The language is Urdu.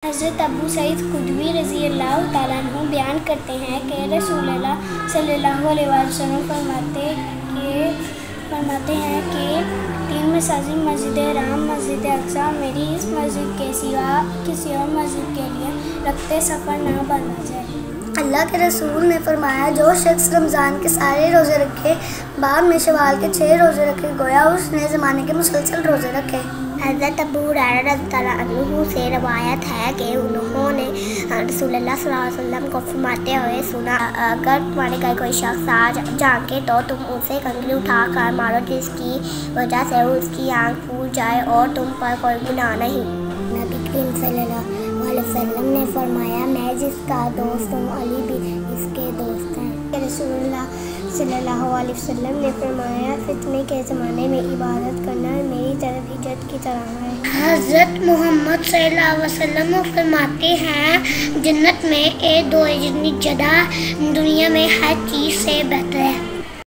حضرت ابو سعید خدری رضی اللہ تعالیٰ عنہ بیان کرتے ہیں کہ رسول اللہ صلی اللہ علیہ وسلم فرماتے ہیں کہ 3 مساجد مسجد حرام، مسجد اقصی، میری اس مسجد کے سوا کسی اور مسجد کے لیے رکھتے سفر نہ باندھا جائے۔ اللہ کے رسول نے فرمایا جو شخص رمضان کے سارے روزے رکھے، بعد میں شوال کے 6 روزے رکھے، گویا اس نے زمانے کے مسلسل روزے رکھے۔ حضرت ابو ہریرہ رضی اللہ عنہ سے روایت ہے کہ انہوں نے رسول اللہ صلی اللہ علیہ وسلم کو فرماتے ہوئے سنا، اگر تمہارے گھر کوئی شخص آ جھانکے تو تم اسے کنگھی اٹھا کر مارو جس کی وجہ سے اس کی آنکھ پھوٹ جائے اور تم پر کوئی گناہ نہیں۔ نبی کریم صلی اللہ علیہ وسلم نے فرمایا میں جس کا دوست ہوں علی بھی اس کے دوست ہیں۔ رسول اللہ صلی اللہ علیہ وسلم نے فرمایا فتنے کے زمانے میں عبادت کرنا میری طرف عزت کی طرح ہے۔ حضرت محمد صلی اللہ علیہ وسلم فرماتے ہیں جنت میں ایک 2 جتنی جگہ دنیا میں ہر چیز سے بہتر ہے۔